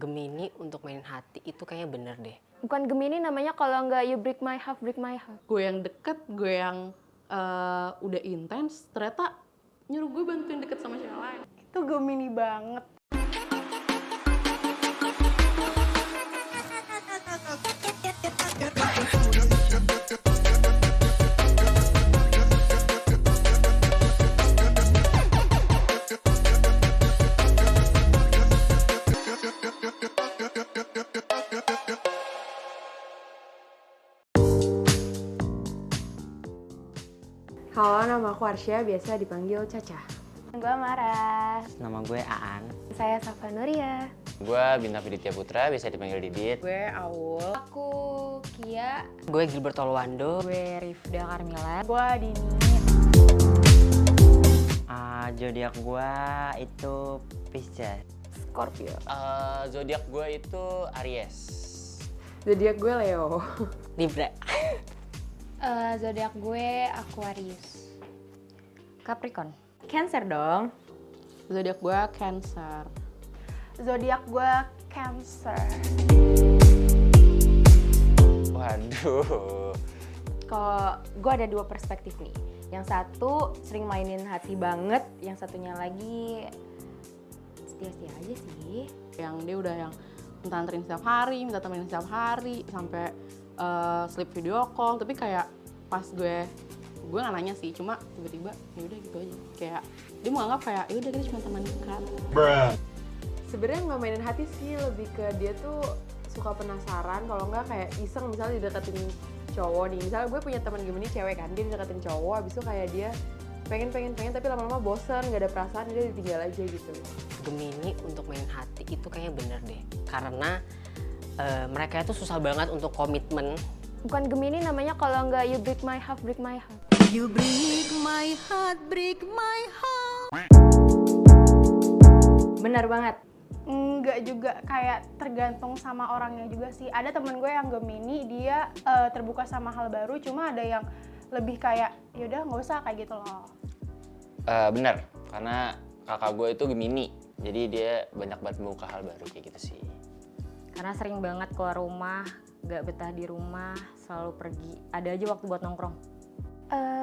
Gemini untuk mainin hati itu kayaknya bener deh. Bukan Gemini namanya, kalau nggak you break my heart, break my heart. Gue yang deket, gue yang udah intens, ternyata nyuruh gue bantuin deket sama cewek lain. Itu Gemini banget. Halo, nama aku Arsya, biasa dipanggil Caca. Gue Mara. Nama gue Aan. Saya Safa Nuria. Gue Bintang Viditya Putra, bisa dipanggil Didit. Gue Aul. Aku Kia. Gue Gilbert Olwando. Gue Rifda Carmila. Gue Dini. Zodiak gue itu Pisces. Scorpio. Zodiak gue itu Aries. Zodiak gue Leo. Libra. Zodiak gue Aquarius. Capricorn. Cancer dong. Zodiak gue Cancer. Zodiak gue Cancer. Waduh. Kalau gue ada dua perspektif nih. Yang satu sering mainin hati banget, yang satunya lagi setia-setia aja sih. Yang dia udah yang minta anterin setiap hari, minta temenin setiap hari, sampai sleep video call. Tapi kayak pas gue nggak nanya sih, cuma tiba-tiba ya udah gitu aja. Kayak dia mau anggap kayak ya udah kita cuma teman dekat. Sebenarnya nggak mainin hati sih, lebih ke dia tuh suka penasaran. Kalau nggak kayak iseng, misalnya dideketin cowok nih. Misalnya gue punya teman Gemini cewek kan, dia dideketin cowok, abis itu kayak dia pengen tapi lama-lama bosen, nggak ada perasaan, dia ditinggal aja gitu. Gemini untuk mainin hati itu kayaknya bener deh. Karena mereka itu susah banget untuk komitmen. Bukan Gemini namanya, kalau nggak you break my heart, break my heart. You break my heart, break my heart. Benar banget. Enggak juga, kayak tergantung sama orangnya juga sih. Ada temen gue yang Gemini, dia terbuka sama hal baru, cuma ada yang lebih kayak yaudah nggak usah kayak gitu loh. Bener, karena kakak gue itu Gemini. Jadi dia banyak banget membuka hal baru kayak gitu sih. Karena sering banget keluar rumah, gak betah di rumah, selalu pergi. Ada aja waktu buat nongkrong.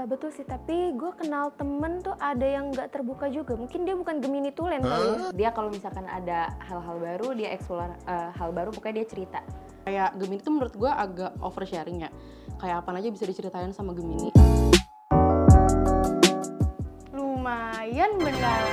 Betul sih, tapi gue kenal temen tuh ada yang nggak terbuka juga. Mungkin dia bukan Gemini tulen kali ya. Dia kalau misalkan ada hal-hal baru, dia explore hal baru, pokoknya dia cerita. Kayak Gemini tuh menurut gue agak oversharing ya. Kayak apa aja bisa diceritain sama Gemini. Lumayan benar.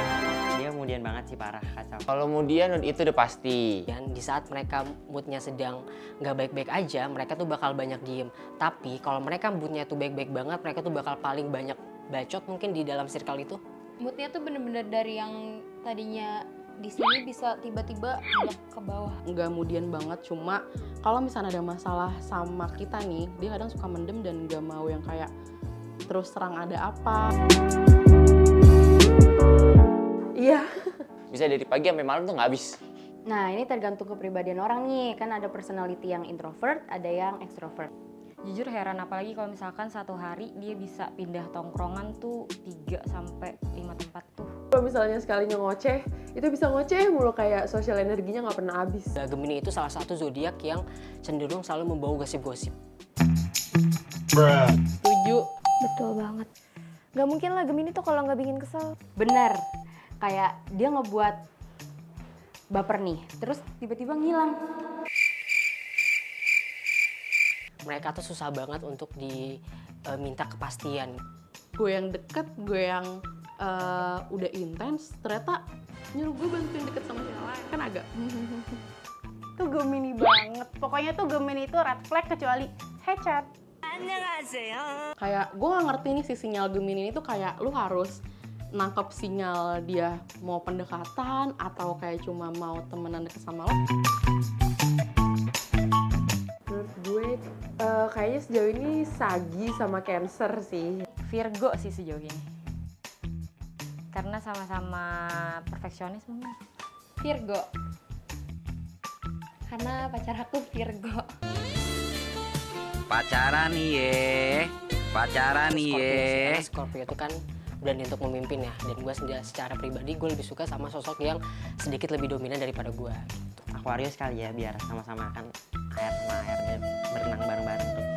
Dia kemudian banget sih, parah, kacau. Kalau kemudian itu udah pasti. Dan di saat mereka moodnya sedang nggak baik-baik aja, mereka tuh bakal banyak diem. Tapi kalau mereka moodnya tuh baik-baik banget, mereka tuh bakal paling banyak bacot mungkin di dalam circle itu. Moodnya tuh bener-bener dari yang tadinya di sini bisa tiba-tiba udah ke bawah. Nggak kemudian banget, cuma kalau misalnya ada masalah sama kita nih, dia kadang suka mendem dan nggak mau yang kayak terus terang ada apa. Iya. Bisa dari pagi sampai malam tuh nggak habis. Nah, ini tergantung kepribadian orang nih. Kan ada personality yang introvert, ada yang extrovert. Jujur heran, apalagi kalau misalkan satu hari dia bisa pindah tongkrongan tuh 3-5 tempat tuh. Kalau misalnya sekali ngoceh, itu bisa ngoceh mulu, kayak sosial energinya nggak pernah habis. Gemini itu salah satu zodiak yang cenderung selalu membawa gosip-gosip. Setuju. Betul banget. Gak mungkin lah Gemini tuh kalau nggak bikin kesel. Bener. Kayak dia ngebuat baper nih, terus tiba-tiba ngilang. Mereka tuh susah banget untuk diminta kepastian. Gue yang deket, gue yang udah intens, ternyata nyuruh gue bantuin deket sama cewek lain. Kan agak Itu Gemini banget. Pokoknya tuh Gemini itu red flag kecuali hey chat. kayak gue gak ngerti nih si sinyal Gemini ini tuh kayak lu harus nangkep sinyal dia mau pendekatan atau kayak cuma mau temenan deket sama lo. Menurut gue kayaknya sejauh ini Sagi sama Cancer sih. Virgo sih sejauh ini. Karena sama-sama perfeksionis mungkin. Virgo. Karena pacar aku Virgo. Pacaran nih ye. Karena Scorpio itu kan berani untuk memimpin ya. Dan gue secara pribadi gue lebih suka sama sosok yang sedikit lebih dominan daripada gue. Gitu. Aquarius kali ya, biar sama-sama kan air sama airnya berenang bareng-bareng tuh.